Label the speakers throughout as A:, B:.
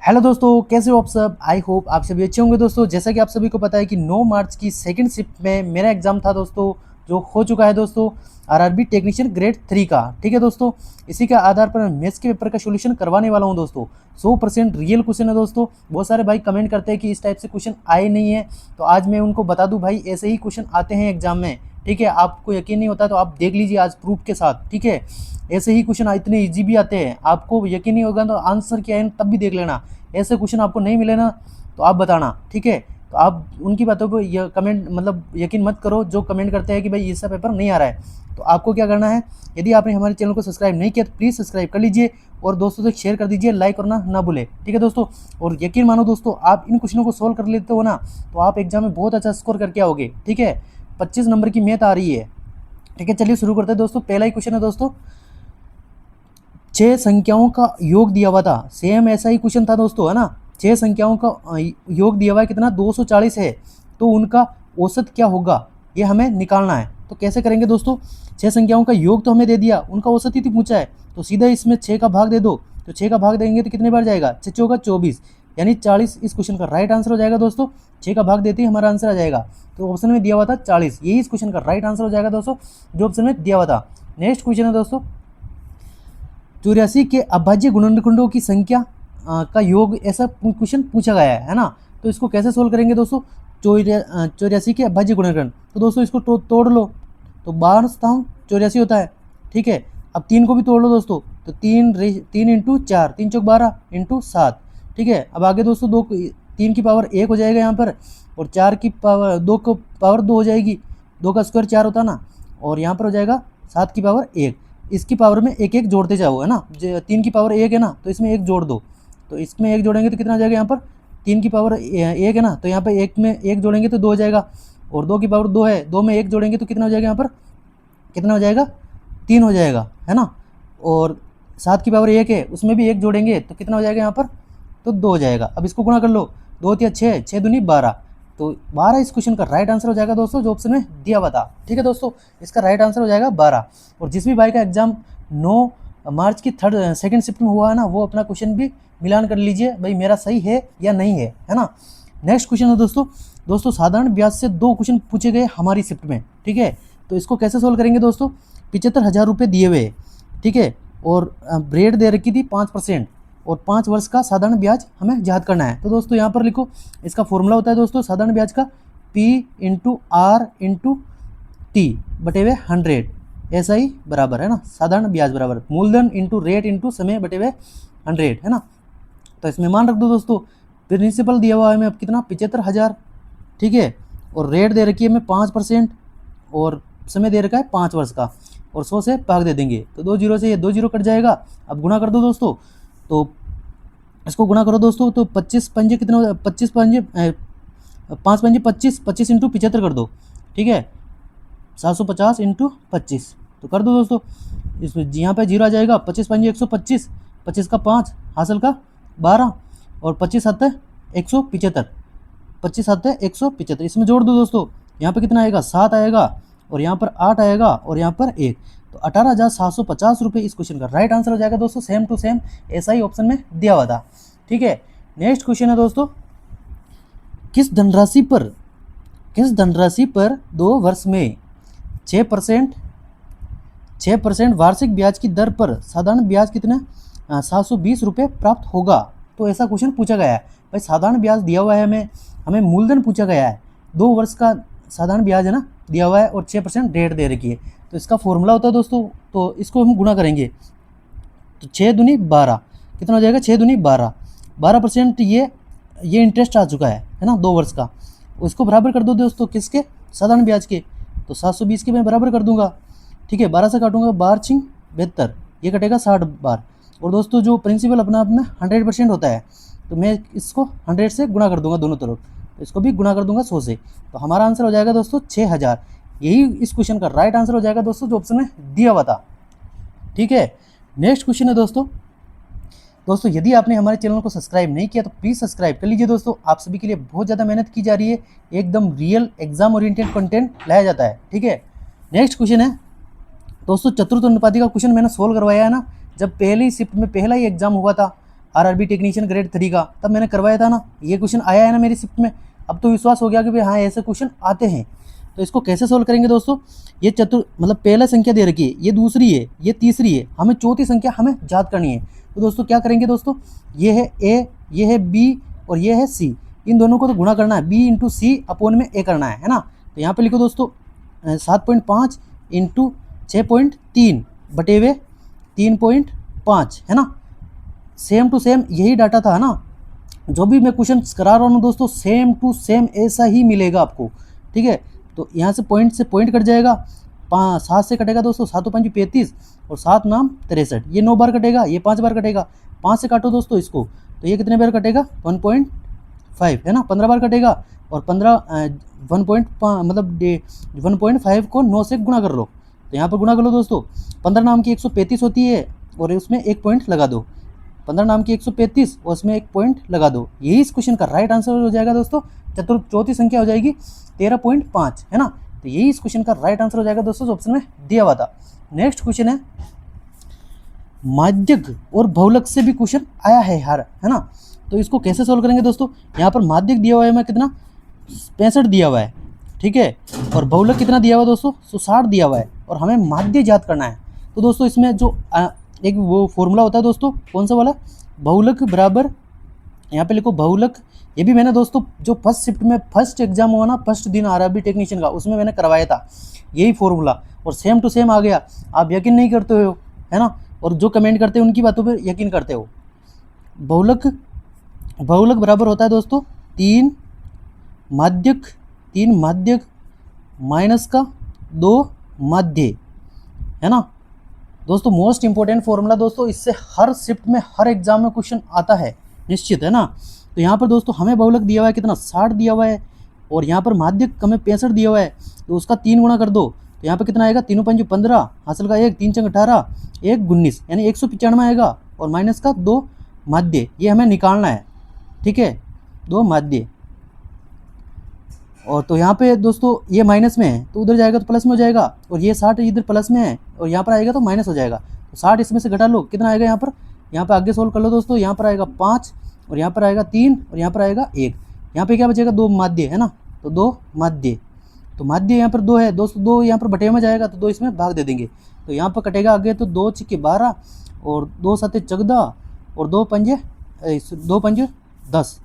A: Hello दोस्तों, कैसे हो आप सब। आई होप आप सभी अच्छे होंगे दोस्तों। जैसा कि आप सभी को पता है कि 9 मार्च की सेकंड शिफ्ट में मेरा एग्जाम था दोस्तों, जो हो चुका है दोस्तों, आरआरबी टेक्नीशियन ग्रेड 3 का। ठीक है दोस्तों, इसी के आधार पर मैं मैथ्स के पेपर का सोल्यूशन करवाने वाला हूं दोस्तों। 100% रियल क्वेश्चन है दोस्तों। बहुत सारे भाई कमेंट करते हैं कि इस टाइप से क्वेश्चन आए नहीं है, तो आज मैं उनको बता दूं भाई ऐसे ही क्वेश्चन आते हैं एग्जाम में। ठीक है, आपको यकीन नहीं होता तो आप देख लीजिए आज प्रूफ के साथ। ठीक है, ऐसे ही क्वेश्चन इतने इजी भी आते हैं, आपको यकीन नहीं होगा तो आंसर क्या है तब भी देख लेना। ऐसे क्वेश्चन आपको नहीं मिले ना तो आप बताना। ठीक है, तो आप उनकी बातों को ये कमेंट मतलब यकीन मत करो जो कमेंट करते हैं कि भाई इसका पेपर नहीं आ रहा है। तो आपको क्या करना है, यदि आपने हमारे चैनल को सब्सक्राइब नहीं किया तो प्लीज़ सब्सक्राइब कर लीजिए और दोस्तों तक शेयर कर दीजिए, लाइक करना ना भूले। ठीक है दोस्तों, और यकीन मानो दोस्तों, आप इन क्वेश्चनों को सोल्व कर लेते हो ना तो आप एग्जाम में बहुत अच्छा स्कोर करके आओगे। ठीक है, 25 नंबर की मैथ आ रही है। ठीक है, चलिए शुरू करते हैं दोस्तों। पहला ही क्वेश्चन है दोस्तों, 6 संख्याओं का योग दिया हुआ था। सेम ऐसा ही क्वेश्चन था दोस्तों, है ना। 6 संख्याओं का योग दिया हुआ है, कितना 240 है, तो उनका औसत क्या होगा ये हमें निकालना है। तो कैसे करेंगे दोस्तों, 6 संख्याओं का योग तो हमें दे दिया, उनका औसत ही तो पूछा है, तो सीधा इसमें 6 का भाग दे दो। तो 6 का भाग देंगे तो कितने बार जाएगा, 6 चौका 24 यानी 40 इस क्वेश्चन का राइट आंसर हो जाएगा दोस्तों। 6 का भाग देते ही हमारा आंसर आ जाएगा। तो ऑप्शन में दिया हुआ था 40, यही इस क्वेश्चन का राइट आंसर हो जाएगा दोस्तों, जो ऑप्शन में दिया हुआ था। नेक्स्ट क्वेश्चन है दोस्तों, 84 के अभाज्य गुणनखंडों की संख्या का योग, ऐसा क्वेश्चन पूछा गया है ना। तो इसको कैसे सोल्व करेंगे दोस्तों, 84 के अभाज्य गुणनखंड। तो दोस्तों इसको तोड़ लो, तो 12 स्थान 84 होता है। ठीक है, अब 3 को भी तोड़ लो दोस्तों, तो 3 इंटू 4, 3 चौक 12 इंटू 7। ठीक है, अब आगे दोस्तों 3 की पावर 1 हो जाएगा यहाँ पर, और 4 की पावर 2 को पावर 2 हो जाएगी। 2 का स्क्वायर 4 होता ना, और यहाँ पर हो जाएगा 7 की पावर 1। इसकी पावर में एक एक जोड़ते जाओ, है ना। 3 की पावर 1 है ना, तो इसमें 1 जोड़ दो। तो इसमें 1 जोड़ेंगे तो कितना हो जाएगा, यहाँ पर 3 की पावर 1 है ना, तो यहाँ पर 1 में 1 जोड़ेंगे तो 2 हो जाएगा। और 2 की पावर 2 है, 2 में 1 जोड़ेंगे तो कितना हो जाएगा, यहाँ पर कितना हो जाएगा, 3 हो जाएगा, है ना। और 7 की पावर 1 है, उसमें भी 1 जोड़ेंगे तो कितना हो जाएगा यहाँ पर, तो 2 हो जाएगा। अब इसको गुणा कर लो, 2 या 6, 6 दूनी 12, तो 12 इस क्वेश्चन का राइट आंसर हो जाएगा दोस्तों, जो ऑप्शन में दिया हुआ था। ठीक है दोस्तों, इसका राइट आंसर हो जाएगा 12। और जिस भी भाई का एग्जाम 9 मार्च की सेकंड शिफ्ट में हुआ है ना, वो अपना क्वेश्चन भी मिलान कर लीजिए भाई मेरा सही है या नहीं है ना। नेक्स्ट क्वेश्चन है दोस्तों साधारण ब्याज से 2 क्वेश्चन पूछे गए हमारी शिफ्ट में। ठीक है, तो इसको कैसे सोल्व करेंगे दोस्तों, 75,000 रुपये दिए हुए। ठीक है, और ब्रेड दे रखी थी 5%, और 5 वर्ष का साधारण ब्याज हमें याद करना है। तो दोस्तों यहाँ पर लिखो, इसका फॉर्मूला होता है दोस्तों साधारण ब्याज का, P into R into T बटे हुए 100, ऐसा ही बराबर है ना। साधारण ब्याज बराबर मूलधन इंटू रेट इंटू समय बटे हुए 100, है ना। तो इसमें मान रख दो दोस्तों, प्रिंसिपल दिया हुआ है हमें अब कितना, 75,000। ठीक है, और रेट दे रखी है हमें 5%, और समय दे रखा है 5 वर्ष का, और 100 से भाग दे देंगे तो 2 जीरो से ये 2 जीरो कट जाएगा। अब गुणा कर दो दोस्तों, तो इसको गुणा करो दोस्तों, तो 25 पंजे कितना हो, 25 पंजे 5 पंजे 25, 25 इंटू 75 कर दो। ठीक है, 750 इंटू 25 तो कर दो दोस्तों। इसमें यहाँ पे जीरो आ जाएगा, 25 पंजे 125, 25 का 5 हासिल का 12, और 25 7 175, 25 7 175, इसमें जोड़ दो दोस्तों। यहाँ पे कितना आएगा, 7 आएगा, और यहाँ पर 8 आएगा, और यहाँ पर 1, तो 18,750 रुपये इस क्वेश्चन का राइट आंसर हो जाएगा दोस्तों। सेम टू सेम ऐसा ही ऑप्शन में दिया हुआ था। ठीक है, नेक्स्ट क्वेश्चन है दोस्तों, किस धनराशि पर 2 वर्ष में 6% वार्षिक ब्याज की दर पर साधारण ब्याज कितना 720 रुपये प्राप्त होगा। तो ऐसा क्वेश्चन पूछा गया है भाई, साधारण ब्याज दिया हुआ है हमें मूलधन पूछा गया है, 2 वर्ष का साधारण ब्याज है ना दिया हुआ है, और 6% रेट दे रखी है। तो इसका फॉर्मूला होता है दोस्तों, तो इसको हम गुणा करेंगे, तो 6 दूनी 12 कितना हो जाएगा, 6 दूनी 12, 12% ये इंटरेस्ट आ चुका है ना 2 वर्ष का। उसको बराबर कर दो दोस्तों किसके, साधारण ब्याज के, तो 720 के मैं बराबर कर दूंगा। ठीक है, 12 से काटूंगा, 12 छिंग 72, ये कटेगा 60 बार। और दोस्तों जो प्रिंसिपल अपना अपना 100% होता है, तो मैं इसको 100 से गुणा कर दूंगा दोनों तरफ, तो इसको भी गुणा कर दूंगा 100 से, तो हमारा आंसर हो जाएगा दोस्तों 6,000। यही इस क्वेश्चन का राइट आंसर हो जाएगा दोस्तों, जो ऑप्शन में दिया हुआ था। ठीक है, नेक्स्ट क्वेश्चन है दोस्तों यदि आपने हमारे चैनल को सब्सक्राइब नहीं किया तो प्लीज़ सब्सक्राइब कर लीजिए दोस्तों। आप सभी के लिए बहुत ज़्यादा मेहनत की जा रही है, एकदम रियल एग्जाम ओरिएंटेड कंटेंट लाया जाता है। ठीक है, नेक्स्ट क्वेश्चन है दोस्तों, चतुर्थ अनुपाती का क्वेश्चन मैंने सोल्व करवाया है ना, जब पहली शिफ्ट में पहला ही एग्जाम हुआ था आरआरबी टेक्नीशियन ग्रेड 3 का, तब मैंने करवाया था ना, ये क्वेश्चन आया है ना मेरी शिफ्ट में। अब तो विश्वास हो गया कि भाई हाँ ऐसे क्वेश्चन आते हैं। तो इसको कैसे सोल्व करेंगे दोस्तों, ये मतलब पहला संख्या दे रखी है, ये दूसरी है, ये तीसरी है, हमें चौथी संख्या हमें याद करनी है। तो दोस्तों क्या करेंगे दोस्तों, ये है ए, ये है बी और ये है सी, इन दोनों को तो गुणा करना है, बी इंटू सी अपॉन में ए करना है ना। तो यहाँ पे लिखो दोस्तों 7.5 इंटू 6.3 बटे हुए 3.5 है ना। सेम टू सेम यही डाटा था ना, जो भी मैं क्वेश्चन करा रहा हूँ दोस्तों सेम टू सेम ऐसा ही मिलेगा आपको, ठीक है। तो यहाँ से पॉइंट कट जाएगा, 7 से कटेगा दोस्तों, 7 5 35 और 7 नाम 63, ये 9 बार कटेगा, ये 5 बार कटेगा, 5 से काटो दोस्तों इसको, तो ये कितने बार कटेगा 1.5 है ना, 15 बार कटेगा। और 1.5 को 9 से गुणा कर लो, तो यहाँ पर गुणा कर लो दोस्तों, 15 नाम की 135 होती है और उसमें एक पॉइंट लगा दो, 15 नाम की 135 और उसमें एक पॉइंट लगा दो, यही इस क्वेश्चन का राइट आंसर हो जाएगा दोस्तों। चौथी संख्या हो जाएगी 13.5 है ना, तो यही इस क्वेश्चन का राइट आंसर हो जाएगा दोस्तों, जो ऑप्शन में दिया हुआ था। नेक्स्ट क्वेश्चन है, माध्यक और बहुलक से भी क्वेश्चन आया है यार, है ना। तो इसको कैसे सोल्व करेंगे दोस्तों, यहाँ पर माध्यक दिया हुआ है हमें कितना 65 दिया हुआ है, ठीक है, और बहुलक कितना दिया हुआ है दोस्तों 60 दिया हुआ है, और हमें माध्य याद करना है। तो दोस्तों इसमें जो एक वो फॉर्मूला होता है दोस्तों, कौन सा वाला, बहुलक बराबर, यहाँ पे लिखो बहुलक, ये भी मैंने दोस्तों जो फर्स्ट शिफ्ट में फर्स्ट एग्जाम हुआ ना, फर्स्ट दिन आरआरबी टेक्नीशियन का, उसमें मैंने करवाया था यही फॉर्मूला, और सेम टू सेम आ गया। आप यकीन नहीं करते हो, है ना, और जो कमेंट करते हैं उनकी बातों पर यकीन करते हो। बहुलक बराबर होता है दोस्तों 3 माध्यक माइनस का 2 माध्य, है ना दोस्तों। मोस्ट इंपॉर्टेंट फॉर्मूला दोस्तों, इससे हर शिफ्ट में हर एग्जाम में क्वेश्चन आता है निश्चित, है ना। तो यहाँ पर दोस्तों हमें बहुलक दिया हुआ है कितना 60 दिया हुआ है, और यहाँ पर माध्यक हमें 65 दिया हुआ है, तो उसका 3 गुणा कर दो, तो यहाँ पर कितना आएगा 3 5 15 हासिल का 1, 3 6 18, 1 19 यानी 195 आएगा, और माइनस का 2 माध्य, ये हमें निकालना है, ठीक है, 2 माध्य। और तो यहाँ पे दोस्तों ये माइनस में है तो उधर जाएगा तो प्लस में हो जाएगा, और ये 60 इधर प्लस में है और यहाँ पर आएगा तो माइनस हो जाएगा, तो 60 इसमें से घटा लो, कितना आएगा यहाँ पर आगे सोल्व कर लो दोस्तों, यहाँ पर आएगा 5 और यहाँ पर आएगा 3 और यहाँ पर आएगा 1, यहाँ पे क्या बचेगा 2 माध्य, है ना, तो 2 माध्य, तो माध्य यहाँ पर 2 है दोस्तों, 2 यहाँ पर बटे में जाएगा तो 2 इसमें भाग दे देंगे, तो यहाँ पर कटेगा आगे, तो 2 6 12 और 2 7 14 और 2 5 10,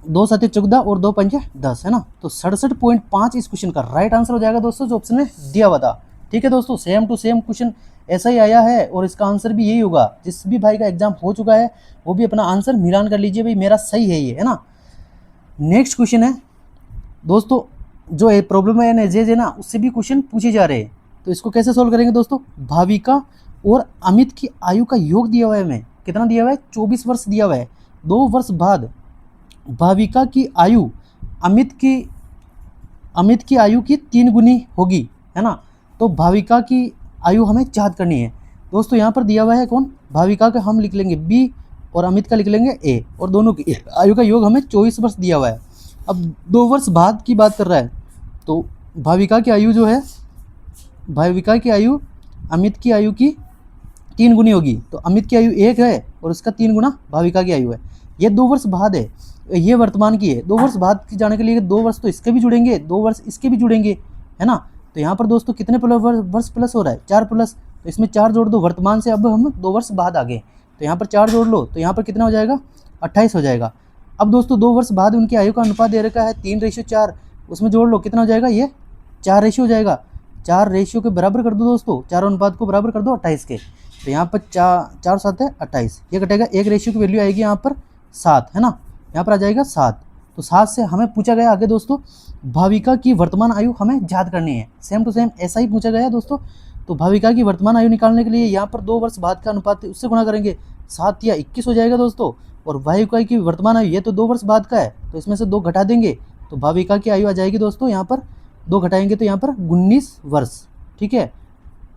A: 2 7 14 और 2 5 10, है ना। तो 67.5 इस क्वेश्चन का राइट आंसर हो जाएगा दोस्तों, जो ऑप्शन में दिया हुआ था, ठीक है दोस्तों। सेम टू सेम क्वेश्चन ऐसा ही आया है और इसका आंसर भी यही होगा। जिस भी भाई का एग्जाम हो चुका है वो भी अपना आंसर मिलान कर लीजिए, भाई मेरा सही है ये, है ना। नेक्स्ट क्वेश्चन है दोस्तों, जो प्रॉब्लम है एनएजेज है ना, उससे भी क्वेश्चन पूछे जा रहे हैं, तो इसको कैसे सोल्व करेंगे दोस्तों। भाविका और अमित की आयु का योग दिया हुआ है हमें, कितना दिया हुआ है 24 वर्ष दिया हुआ है। 2 वर्ष बाद भाविका की आयु अमित की आयु की 3 गुनी होगी, है ना। तो भाविका की आयु हमें याद करनी है दोस्तों। यहाँ पर दिया हुआ है कौन, भाविका का हम लिख लेंगे बी और अमित का लिख लेंगे ए, और दोनों की आयु का योग हमें 24 वर्ष दिया हुआ है। अब 2 वर्ष बाद की बात कर रहा है, तो भाविका की आयु जो है, भाविका की आयु अमित की आयु की 3 गुनी होगी, तो अमित की आयु 1 है और उसका 3 गुना भाविका की आयु है। ये 2 वर्ष बाद है, ये वर्तमान की है। 2 वर्ष बाद की जाने के लिए 2 वर्ष तो इसके भी जुड़ेंगे, 2 वर्ष इसके भी जुड़ेंगे, है ना। तो यहाँ पर दोस्तों कितने वर्ष प्लस हो रहा है 4 प्लस, तो इसमें 4 जोड़ दो वर्तमान से, अब हम 2 वर्ष बाद आ गए, तो यहाँ पर 4 जोड़ लो, तो यहाँ पर कितना हो जाएगा 28 हो जाएगा। अब दोस्तों 2 वर्ष बाद उनकी आयु का अनुपात दे रखा है 3:4, उसमें जोड़ लो कितना हो जाएगा, ये 4 रेशियो हो जाएगा। 4 रेशियो के बराबर कर दो दोस्तों, 4 अनुपात को बराबर कर दो 28 के, तो यहाँ पर 4 7 है 28, ये कटेगा, 1 रेशियो की वैल्यू आएगी यहाँ पर 7, है ना, यहाँ पर आ जाएगा 7। तो 7 से हमें पूछा गया आगे दोस्तों भाविका की वर्तमान आयु हमें याद करनी है। सेम टू सेम ऐसा ही पूछा गया दोस्तों। तो भाविका की वर्तमान आयु निकालने के लिए यहाँ पर 2 वर्ष बाद का अनुपात उससे गुणा करेंगे, 7 या 21 हो जाएगा दोस्तों। और भाविका की वर्तमान आयु ये तो 2 वर्ष बाद का है, तो इसमें से 2 घटा देंगे, तो भाविका की आयु आ जाएगी दोस्तों, यहाँ पर 2 घटाएंगे तो यहाँ पर 19 वर्ष, ठीक है,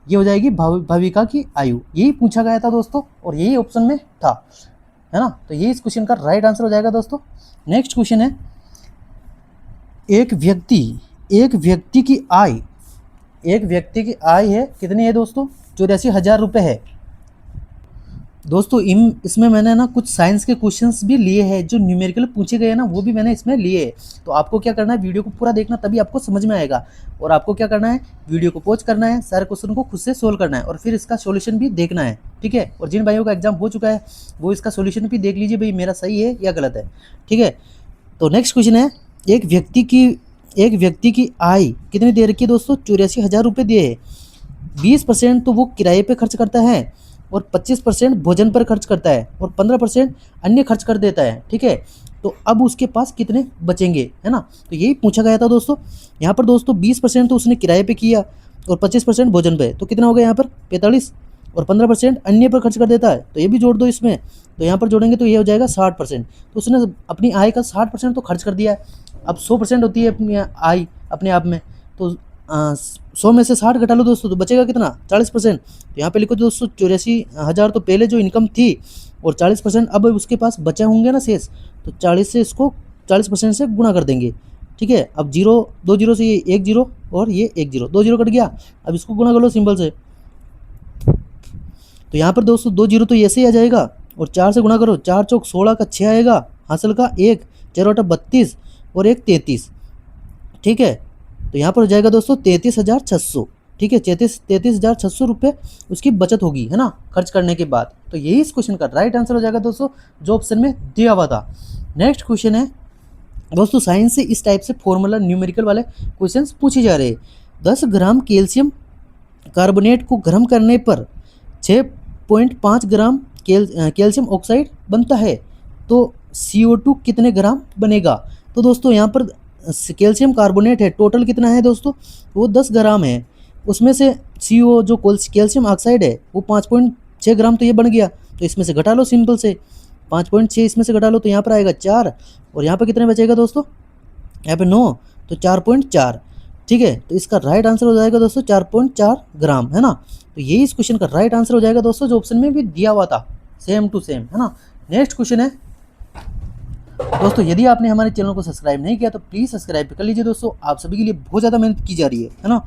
A: ये हो जाएगी भाविका की आयु। यही पूछा गया था दोस्तों और यही ऑप्शन में था, है ना। तो ये इस क्वेश्चन का राइट आंसर हो जाएगा दोस्तों। नेक्स्ट क्वेश्चन है, एक व्यक्ति की आय है कितनी है दोस्तों, 84,000 रुपये है। दोस्तों इसमें मैंने ना कुछ साइंस के क्वेश्चंस भी लिए हैं, जो न्यूमेरिकल पूछे गए हैं ना वो भी मैंने इसमें लिए हैं। तो आपको क्या करना है, वीडियो को पूरा देखना, तभी आपको समझ में आएगा। और आपको क्या करना है, वीडियो को पॉज करना है, सारे क्वेश्चन को खुद से सोल्व करना है और फिर इसका सॉल्यूशन भी देखना है, ठीक है। और जिन भाइयों का एग्जाम हो चुका है वो इसका सॉल्यूशन भी देख लीजिए, भाई मेरा सही है या गलत है, ठीक है। तो नेक्स्ट क्वेश्चन है, एक व्यक्ति की आय कितनी दे रखी है दोस्तों, 84,000 रुपये दिए है। 20% तो वो किराए पे खर्च करता है और 25% भोजन पर खर्च करता है और 15% अन्य खर्च कर देता है, ठीक है। तो अब उसके पास कितने बचेंगे, है ना। तो यही पूछा गया था दोस्तों। यहाँ पर दोस्तों 20% तो उसने किराए पे किया और 25% भोजन पे, तो कितना हो गया यहाँ पर 45, और 15% अन्य पर खर्च कर देता है, तो ये भी जोड़ दो इसमें। तो यहाँ पर जोड़ेंगे तो ये हो जाएगा 60%। तो उसने अपनी आय का 60% तो खर्च कर दिया है। अब 100% होती है अपनी आय अपने आप में, तो 100 में से 60 घटा लो दोस्तों, तो बचेगा कितना 40%। तो यहाँ पे लिखो दोस्तों 84,000 तो पहले जो इनकम थी और 40% अब उसके पास बचे होंगे ना शेष, तो 40 से इसको 40% से गुणा कर देंगे, ठीक है। अब जीरो, 2 जीरो से ये 1 जीरो और ये 1 जीरो, 2 जीरो कट गया। अब इसको गुणा कर लो सिंबल से, तो यहाँ पर दोस्तों 2 जीरो तो ऐसे ही आ जाएगा और 4 से गुणा करो, 4 चौक 16 का 6 आएगा, हासिल का 1, 4 बटा 32 और 1 33, ठीक है। तो यहाँ पर हो जाएगा दोस्तों 33,600, ठीक है। 33,600 रुपये उसकी बचत होगी, है ना, खर्च करने के बाद। तो यही इस क्वेश्चन का राइट आंसर हो जाएगा दोस्तों, जो ऑप्शन में दिया हुआ था। नेक्स्ट क्वेश्चन है दोस्तों, साइंस से इस टाइप से फॉर्मूला न्यूमेरिकल वाले क्वेश्चन पूछे जा रहे हैं। 10 ग्राम कैल्शियम कार्बोनेट को गर्म करने पर 6.5 ग्राम कैल्शियम ऑक्साइड बनता है, तो CO2 कितने ग्राम बनेगा। तो दोस्तों यहाँ पर कैल्शियम कार्बोनेट है, टोटल कितना है दोस्तों, वो 10 ग्राम है। उसमें से CO जो कैल्शियम ऑक्साइड है वो 5.6 ग्राम, तो ये बन गया। तो इसमें से घटा लो सिंपल से, 5.6 इसमें से घटा लो तो यहाँ पर आएगा 4, और यहाँ पर कितने बचेगा दोस्तों, यहाँ पे 9, तो 4.4, ठीक है। तो इसका राइट आंसर हो जाएगा दोस्तों 4.4 ग्राम, है ना। तो यही इस क्वेश्चन का राइट आंसर हो जाएगा दोस्तों, जो ऑप्शन में भी दिया हुआ था, सेम टू सेम, है ना। नेक्स्ट क्वेश्चन है दोस्तों, यदि आपने हमारे चैनल को सब्सक्राइब नहीं किया तो प्लीज़ सब्सक्राइब कर लीजिए दोस्तों। आप सभी के लिए बहुत ज़्यादा मेहनत की जा रही है ना।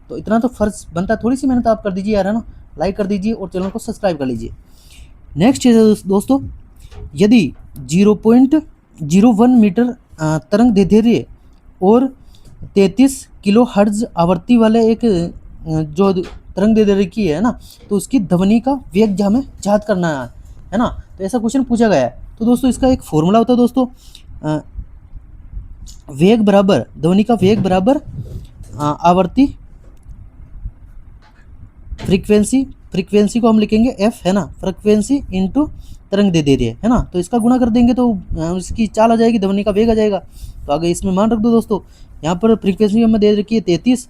A: तो इतना तो फर्ज बनता है, थोड़ी सी मेहनत आप कर दीजिए यार, है ना। लाइक कर दीजिए और चैनल को सब्सक्राइब कर लीजिए। नेक्स्ट चीज़ है दोस्तों, यदि 0.01 मीटर तरंग दैर्ध्य और 33 किलो हर्ट्ज आवृत्ति वाले एक जो तरंग दैर्ध्य की है ना, तो उसकी ध्वनि का वेग हमें ज्ञात करना है ना। तो ऐसा क्वेश्चन पूछा गया है। तो दोस्तों इसका एक फॉर्मूला होता है दोस्तों, वेग बराबर, ध्वनि का वेग बराबर आवर्ती फ्रीक्वेंसी को हम लिखेंगे F, है ना, फ्रीक्वेंसी इंटू तरंग दैर्ध्य, है ना। तो इसका गुणा कर देंगे तो इसकी चाल आ जाएगी, ध्वनि का वेग आ जाएगा। तो आगे इसमें मान रख दो दोस्तों, यहाँ पर फ्रीक्वेंसी हमें दे रखी है 33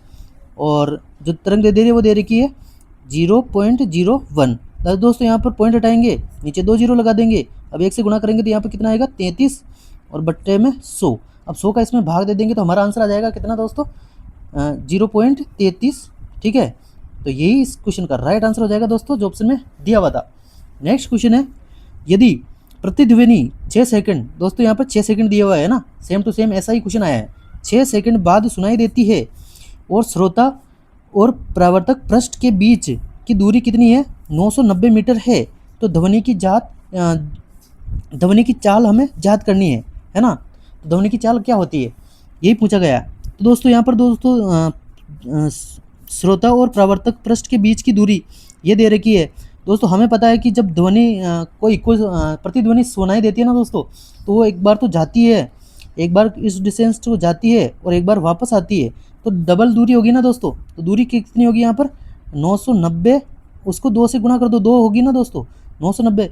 A: और जो तरंग दैर्ध्य वो दे रखी है 0.01। दोस्तों यहाँ पर पॉइंट हटाएंगे, नीचे 2 जीरो लगा देंगे। अब 1 से गुणा करेंगे तो यहाँ पर कितना आएगा 33 और बट्टे में 100। अब 100 का इसमें भाग दे देंगे तो हमारा आंसर आ जाएगा कितना दोस्तों, 0.33, ठीक है। तो यही इस क्वेश्चन का राइट आंसर हो जाएगा दोस्तों, जो ऑप्शन में दिया हुआ था। नेक्स्ट क्वेश्चन है, यदि प्रतिध्वनि 6 सेकंड, दोस्तों यहाँ पर 6 सेकंड दिया हुआ है ना, सेम टू सेम ऐसा ही क्वेश्चन आया है। 6 सेकंड बाद सुनाई देती है और श्रोता और प्रवर्तक पृष्ठ के बीच की दूरी कितनी है, 990 मीटर है। तो ध्वनि की चाल हमें ज्ञात करनी है ना। तो ध्वनि की चाल क्या होती है, यही पूछा गया। तो दोस्तों यहाँ पर दोस्तों श्रोता और प्रवर्तक पृष्ठ के बीच की दूरी ये दे रखी है। दोस्तों हमें पता है कि जब ध्वनि कोई प्रतिध्वनि सुनाई देती है ना दोस्तों, तो वो एक बार तो जाती है, एक बार इस डिस्टेंस को जाती है और एक बार वापस आती है, तो डबल दूरी होगी ना दोस्तों। तो दूरी कितनी होगी यहाँ पर 990, उसको 2 से गुणा कर दो, 2 होगी ना दोस्तों 990,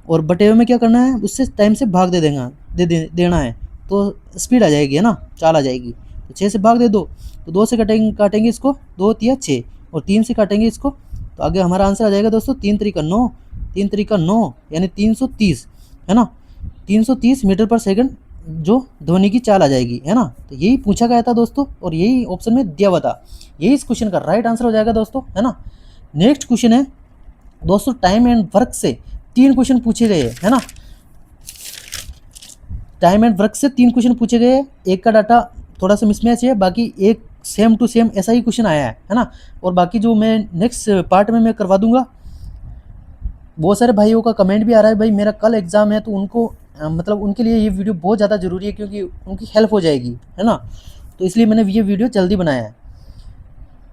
A: और बटे में क्या करना है, उससे टाइम से भाग देना है, तो स्पीड आ जाएगी, है ना, चाल आ जाएगी। तो 6 से भाग दे दो, तो 2 से काटेंगे इसको, 2 तिया 6, और 3 से काटेंगे इसको, तो आगे हमारा आंसर आ जाएगा दोस्तों 3 त्रिका 9, 3 त्रिका 9 यानी 330, है ना। 330 मीटर पर सेकंड जो ध्वनि की चाल आ जाएगी, है ना। तो यही पूछा गया था दोस्तों और यही ऑप्शन में दिया हुआ था। यही इस क्वेश्चन का राइट आंसर हो जाएगा दोस्तों, है ना। नेक्स्ट क्वेश्चन है दोस्तों, टाइम एंड वर्क से 3 क्वेश्चन पूछे गए, है ना। टाइम एंड वर्क से 3 क्वेश्चन पूछे गए, एक का डाटा थोड़ा सा मिसमैच है, बाकी एक सेम टू सेम ऐसा ही क्वेश्चन आया है ना। और बाकी जो मैं नेक्स्ट पार्ट में मैं करवा दूंगा, बहुत सारे भाइयों का कमेंट भी आ रहा है भाई मेरा कल एग्ज़ाम है, तो उनको मतलब उनके लिए ये वीडियो बहुत ज़्यादा ज़रूरी है क्योंकि उनकी हेल्प हो जाएगी, है ना। तो इसलिए मैंने ये वीडियो जल्दी बनाया है,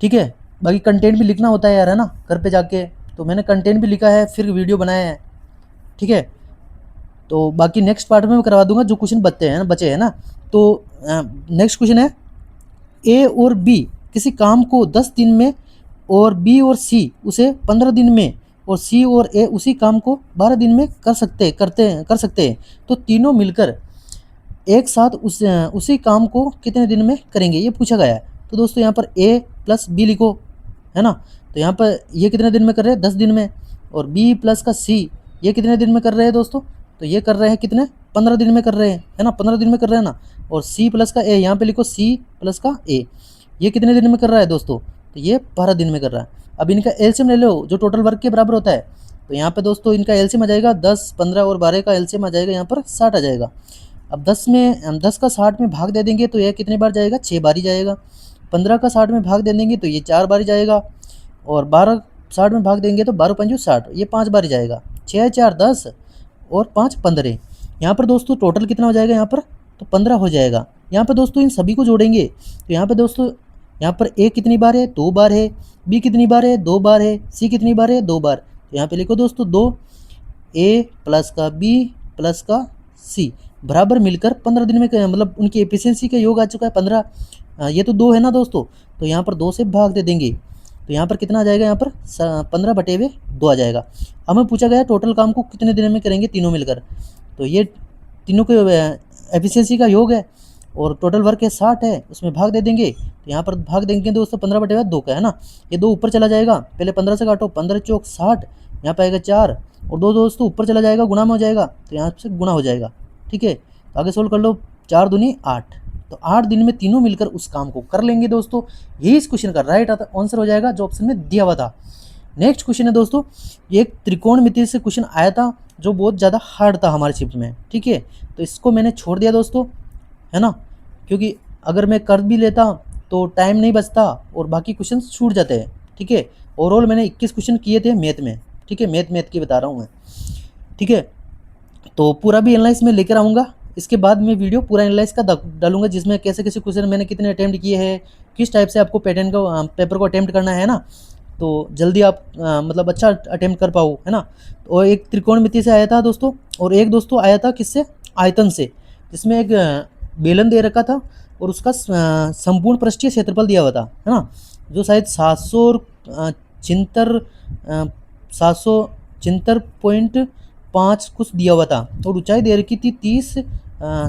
A: ठीक है। बाकी कंटेंट भी लिखना होता है यार, है ना, घर पे जाके। तो मैंने कंटेंट भी लिखा है फिर वीडियो बनाया है, ठीक है। तो बाकी नेक्स्ट पार्ट में मैं करवा दूंगा जो क्वेश्चन बचे हैं ना। तो नेक्स्ट क्वेश्चन है, ए और बी किसी काम को 10 दिन में और बी और सी उसे 15 दिन में और सी और ए उसी काम को 12 दिन में कर सकते हैं, तो तीनों मिलकर एक साथ उसी काम को कितने दिन में करेंगे, ये पूछा गया है। तो दोस्तों यहाँ पर ए प्लस बी लिखो, है ना। तो यहाँ पर ये कितने दिन में कर रहे हैं, 10 दिन में। और बी प्लस का सी ये कितने दिन में कर रहे हैं दोस्तों, तो ये कर रहे हैं कितने, 15 दिन में कर रहे हैं, है ना, 15 दिन में कर रहे हैं ना। और सी प्लस का ए, यहाँ पे लिखो सी प्लस का ए, ये कितने दिन में कर रहा है दोस्तों, तो ये 12 दिन में कर रहा है। अब इनका एलसीएम ले लो जो टोटल वर्क के बराबर होता है। तो यहाँ पे दोस्तों इनका एलसीएम आ जाएगा 10, 15 और 12 का एलसीएम आ जाएगा, यहाँ पर 60 आ जाएगा। अब 10 का 60 में भाग दे देंगे तो यह कितनी बार जाएगा, 6 बार ही जाएगा। 15 का 60 में भाग दे देंगे तो ये 4 बार ही जाएगा। और 12 60 में भाग देंगे तो 12 पंजू 60, ये 5 बार ही जाएगा। 6 4 10 और 5 15। यहाँ पर दोस्तों टोटल कितना हो जाएगा यहाँ पर, तो 15 हो जाएगा। यहाँ पर दोस्तों इन सभी को जोड़ेंगे तो यहाँ पर दोस्तों यहाँ पर ए कितनी बार है, 2 बार है। बी कितनी बार है, 2 बार है। सी कितनी बार है, 2 बार। तो यहाँ पे लिखो दोस्तों 2, ए प्लस का बी प्लस का सी बराबर मिलकर 15 दिन में मतलब उनकी एफिशिएंसी का योग आ चुका है 15। ये तो 2 है ना दोस्तों, तो यहाँ पर 2 से भाग दे देंगे तो यहाँ पर कितना आ जाएगा, यहाँ पर 15/2 आ जाएगा। हमें पूछा गया टोटल काम को कितने दिन में करेंगे तीनों मिलकर, तो ये तीनों के एफिशिएंसी का योग है और टोटल वर्क है 60 है, उसमें भाग दे देंगे। तो यहाँ पर भाग देंगे दोस्तों 15/2 का, है ना। ये 2 ऊपर चला जाएगा, पहले 15 से काटो, 15 चौक 60, यहाँ पर आएगा 4 और 2 दोस्तों ऊपर चला जाएगा, गुणा में हो जाएगा तो यहाँ से गुणा हो जाएगा, ठीक है। तो आगे सोल्व कर लो, 4 दूनी 8, तो 8 दिन में तीनों मिलकर उस काम को कर लेंगे दोस्तों। यही इस क्वेश्चन का राइट आंसर हो जाएगा जो ऑप्शन में दिया हुआ था। नेक्स्ट क्वेश्चन है दोस्तों, ये एक त्रिकोणमिति से क्वेश्चन आया था जो बहुत ज़्यादा हार्ड था हमारे शिफ्ट में, ठीक है। तो इसको मैंने छोड़ दिया दोस्तों, है ना, क्योंकि अगर मैं कर भी लेता तो टाइम नहीं बचता और बाकी क्वेश्चन छूट जाते हैं, ठीक है। ओवरऑल मैंने 21 क्वेश्चन किए थे मैथ में, ठीक है, मैथ की बता रहा हूँ मैं, ठीक है। तो पूरा भी एनालाइज में लेकर आऊँगा, इसके बाद मैं वीडियो पूरा एनालाइज का डालूंगा जिसमें कैसे कैसे क्वेश्चन मैंने कितने अटैम्प्ट किए हैं, किस टाइप से आपको पैटर्न का पेपर को अटैम्प्ट करना है ना, तो जल्दी आप मतलब अच्छा अटैम्प्ट कर पाओ, है ना। तो एक त्रिकोणमिति से आया था दोस्तों और एक दोस्तों आया था किससे, आयतन से, जिसमें एक बेलन दे रखा था और उसका संपूर्ण पृष्ठीय क्षेत्रफल दिया हुआ था, है ना, जो शायद 774.5 कुछ दिया हुआ था और ऊंचाई दे रखी थी 30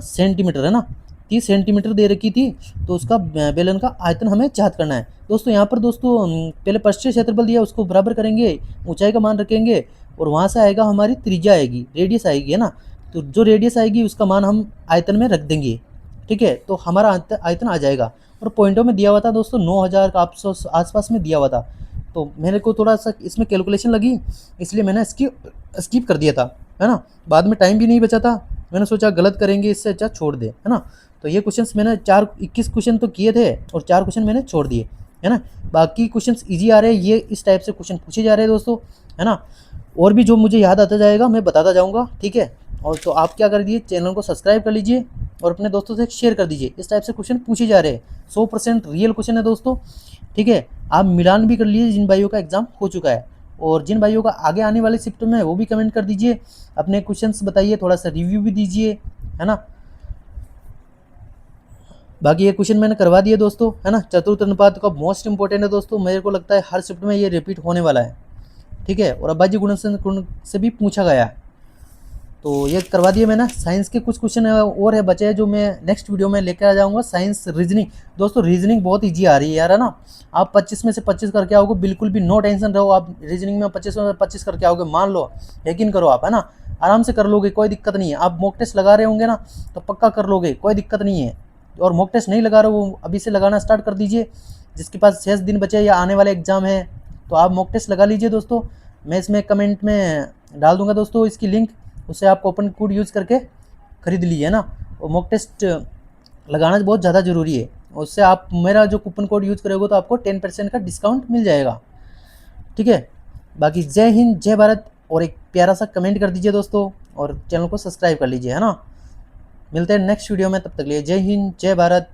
A: सेंटीमीटर, है ना, 30 सेंटीमीटर दे रखी थी। तो उसका बेलन का आयतन हमें ज्ञात करना है दोस्तों। यहाँ पर दोस्तों पहले पृष्ठीय क्षेत्रफल दिया उसको बराबर करेंगे, ऊंचाई का मान रखेंगे और वहाँ से आएगा हमारी त्रिज्या आएगी, रेडियस आएगी, है ना। तो जो रेडियस आएगी उसका मान हम आयतन में रख देंगे, ठीक है। तो हमारा आयतन आ जाएगा और पॉइंटों में दिया हुआ था दोस्तों 9000 का आसपास में दिया हुआ था। तो मेरे को थोड़ा सा इसमें कैलकुलेशन लगी इसलिए मैंने स्किप कर दिया था, है ना। बाद में टाइम भी नहीं बचा था, मैंने सोचा गलत करेंगे इससे अच्छा छोड़ दे, है ना। तो ये क्वेश्चंस मैंने 21 क्वेश्चन तो किए थे और 4 क्वेश्चन मैंने छोड़ दिए, है ना। बाकी क्वेश्चंस इजी आ रहे हैं, ये इस टाइप से क्वेश्चन पूछे जा रहे हैं दोस्तों, है ना। और भी जो मुझे याद आता जाएगा मैं बताता जाऊँगा, ठीक है। और तो आप क्या कर दीजिए, चैनल को सब्सक्राइब कर लीजिए और अपने दोस्तों से शेयर कर दीजिए। इस टाइप से क्वेश्चन पूछे जा रहे हैं, 100% रियल क्वेश्चन है दोस्तों, ठीक है। आप मिलान भी कर लीजिए जिन भाइयों का एग्जाम हो चुका है और जिन भाइयों का आगे आने वाले शिफ्ट में है वो भी कमेंट कर दीजिए, अपने क्वेश्चंस बताइए, थोड़ा सा रिव्यू भी दीजिए, है ना। बाकी ये क्वेश्चन मैंने करवा दिए दोस्तों, है ना। चतुर्थ अनुपात का मोस्ट इंपॉर्टेंट है दोस्तों, मेरे को लगता है हर शिफ्ट में ये रिपीट होने वाला है, ठीक है। और अभाज्य गुण से भी पूछा गया है, तो ये करवा दिए मैंने। साइंस के कुछ क्वेश्चन और है बचे हैं जो मैं नेक्स्ट वीडियो में लेकर आ जाऊंगा। साइंस रीजनिंग दोस्तों, रीजनिंग बहुत इजी आ रही है यार, है ना। आप 25 में से 25 करके आओगे, बिल्कुल भी नो टेंशन रहो, आप रीजनिंग में 25 में 25 करके आओगे, मान लो, यकीन करो आप, है ना, आराम से कर लोगे, कोई दिक्कत नहीं है। आप मॉक टेस्ट लगा रहे होंगे ना तो पक्का कर लोगे, कोई दिक्कत नहीं है। और मॉक टेस्ट नहीं लगा रहे हो अभी से लगाना स्टार्ट कर दीजिए, जिसके पास 6 दिन बचे या आने वाले एग्जाम है तो आप मॉक टेस्ट लगा लीजिए दोस्तों। मैं इसमें कमेंट में डाल दूंगा दोस्तों इसकी लिंक, उससे आप कूपन कोड यूज़ करके खरीद लीजिए ना। और मॉक टेस्ट लगाना बहुत ज़्यादा ज़रूरी है, उससे आप मेरा जो कूपन कोड यूज़ करोगे तो आपको 10% का डिस्काउंट मिल जाएगा, ठीक है। बाकी जय हिंद, जय भारत, और एक प्यारा सा कमेंट कर दीजिए दोस्तों, और चैनल को सब्सक्राइब कर लीजिए, है ना। मिलते हैं नेक्स्ट वीडियो में, तब तक के लिए जय हिंद, जय भारत।